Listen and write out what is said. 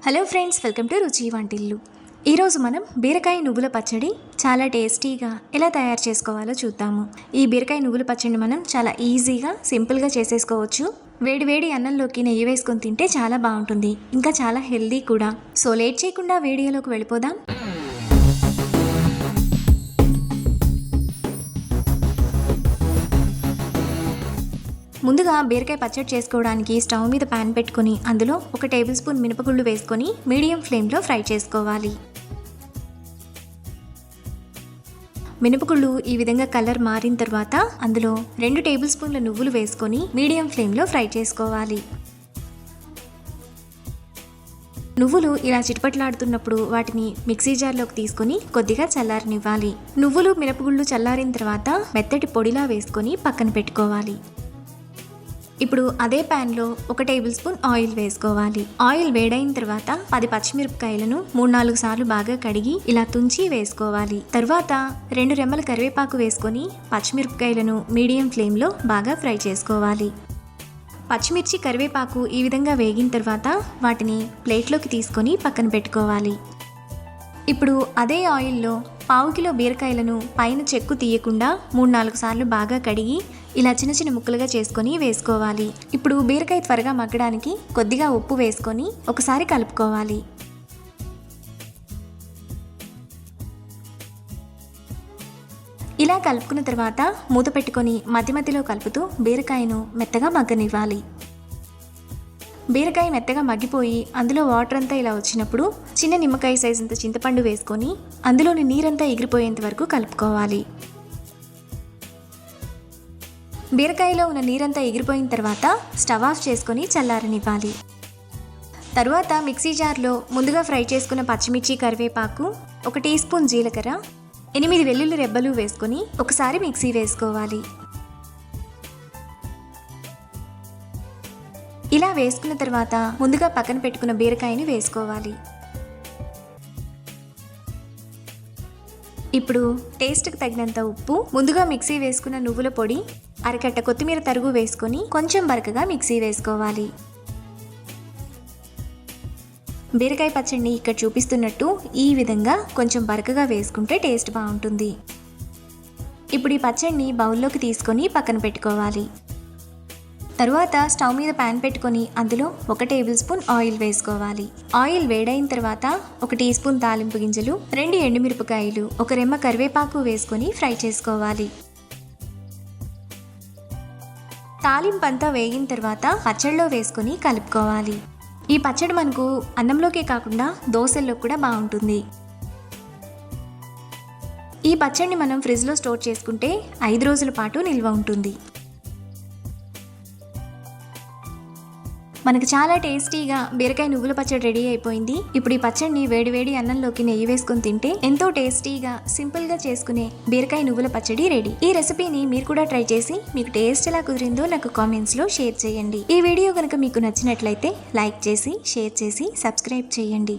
Hello friends, welcome to రుచి వంటిల్లు. ఈరోజు మనం బీరకాయ నువ్వుల పచ్చడి చాలా టేస్టీగా ఎలా తయారు చేసుకోవాలో చూద్దాము. ఈ బీరకాయ నువ్వుల పచ్చడిని మనం చాలా ఈజీగా సింపుల్గా చేసేసుకోవచ్చు. వేడి వేడి అన్నంలోకి నెయ్యి వేసుకొని తింటే చాలా బాగుంటుంది, ఇంకా చాలా హెల్దీ కూడా. సో లేట్ చేయకుండా వీడియోలోకి వెళ్ళిపోదాం. ముందుగా బీరకాయ పచ్చడి చేసుకోవడానికి స్టవ్ మీద పాన్ పెట్టుకొని అందులో 1 టేబుల్ స్పూన్ మినపగుళ్ళు వేసుకొని మీడియం ఫ్లేమ్లో ఫ్రై చేసుకోవాలి. మినపగుళ్ళు ఈ విధంగా కలర్ మారిన తర్వాత అందులో 2 టేబుల్ స్పూన్ల నువ్వులు వేసుకొని మీడియం ఫ్లేమ్లో ఫ్రై చేసుకోవాలి. నువ్వులు ఇలా చిటపట్లాడుతున్నప్పుడు వాటిని మిక్సీ జార్లోకి తీసుకొని కొద్దిగా చల్లారనివ్వాలి. నువ్వులు మినపగుళ్ళు చల్లారిన తర్వాత మెత్తటి పొడిలా వేసుకొని పక్కన పెట్టుకోవాలి. ఇప్పుడు అదే ప్యాన్లో 1 టేబుల్ స్పూన్ ఆయిల్ వేసుకోవాలి. ఆయిల్ వేడైన తర్వాత 10 పచ్చిమిరపకాయలను 3-4 సార్లు బాగా కడిగి ఇలా తుంచి వేసుకోవాలి. తర్వాత 2 రెమ్మల కరివేపాకు వేసుకొని పచ్చిమిరపకాయలను మీడియం ఫ్లేమ్లో బాగా ఫ్రై చేసుకోవాలి. పచ్చిమిర్చి కరివేపాకు ఈ విధంగా వేగిన తర్వాత వాటిని ప్లేట్లోకి తీసుకొని పక్కన పెట్టుకోవాలి. ఇప్పుడు అదే ఆయిల్లో 1/2 కిలో బీరకాయలను పైన చెక్కు తీయకుండా 3-4 సార్లు బాగా కడిగి ఇలా చిన్న చిన్న ముక్కలుగా చేసుకొని వేసుకోవాలి. ఇప్పుడు బీరకాయ త్వరగా మగ్గడానికి కొద్దిగా ఉప్పు వేసుకొని ఒకసారి కలుపుకోవాలి. ఇలా కలుపుకున్న తర్వాత మూత పెట్టుకొని మధ్య మధ్యలో కలుపుతూ బీరకాయను మెత్తగా మగ్గనివ్వాలి. బీరకాయ మెత్తగా మగ్గిపోయి అందులో వాటర్ అంతా ఇలా వచ్చినప్పుడు చిన్న నిమ్మకాయ సైజంత చింతపండు వేసుకొని అందులోని నీరంతా ఎగిరిపోయేంత వరకు కలుపుకోవాలి. బీరకాయలో ఉన్న నీరంతా ఎగిరిపోయిన తర్వాత స్టవ్ ఆఫ్ చేసుకొని చల్లారనివ్వాలి. తరువాత మిక్సీ జార్లో ముందుగా ఫ్రై చేసుకున్న పచ్చిమిర్చి కరివేపాకు, 1 టీ స్పూన్ జీలకర్ర, 8 వెల్లుల్లి రెబ్బలు వేసుకొని ఒకసారి మిక్సీ వేసుకోవాలి. ఇలా వేసుకున్న తర్వాత ముందుగా పక్కన పెట్టుకున్న బీరకాయని వేసుకోవాలి. ఇప్పుడు టేస్ట్కి తగినంత ఉప్పు, ముందుగా మిక్సీ వేసుకున్న నువ్వుల పొడి, అరకట్ట కొత్తిమీర తరుగు వేసుకొని కొంచెం బరకగా మిక్సీ వేసుకోవాలి. బీరకాయ పచ్చడిని ఇక్కడ చూపిస్తున్నట్టు ఈ విధంగా కొంచెం బరకగా వేసుకుంటే టేస్ట్ బాగుంటుంది. ఇప్పుడు ఈ పచ్చడిని బౌల్లోకి తీసుకొని పక్కన పెట్టుకోవాలి. తరువాత స్టవ్ మీద ప్యాన్ పెట్టుకొని అందులో 1 టేబుల్ స్పూన్ ఆయిల్ వేసుకోవాలి. ఆయిల్ వేడైన తర్వాత 1 టీ స్పూన్ తాలింపు గింజలు, 2 ఎండుమిరపకాయలు, 1 రెమ్మ కరివేపాకు వేసుకొని ఫ్రై చేసుకోవాలి. తాలింపు అంతా వేగిన తర్వాత పచ్చడిలో వేసుకొని కలుపుకోవాలి. ఈ పచ్చడి మనకు అన్నంలోకే కాకుండా దోశల్లో కూడా బాగుంటుంది. ఈ పచ్చడిని మనం ఫ్రిడ్జ్లో స్టోర్ చేసుకుంటే 5 రోజుల పాటు నిల్వ ఉంటుంది. మనకు చాలా టేస్టీగా బీరకాయ నువ్వుల పచ్చడి రెడీ అయిపోయింది. ఇప్పుడు ఈ పచ్చడిని వేడివేడి అన్నంలోకి నెయ్యి వేసుకొని తింటే ఎంతో టేస్టీగా సింపుల్గా చేసుకునే బీరకాయ నువ్వుల పచ్చడి రెడీ. ఈ రెసిపీని మీరు కూడా ట్రై చేసి మీకు టేస్ట్ ఎలా కుదిరిందో నాకు కామెంట్స్లో షేర్ చేయండి. ఈ వీడియో కనుక మీకు నచ్చినట్లయితే లైక్ చేసి, షేర్ చేసి, సబ్స్క్రైబ్ చేయండి.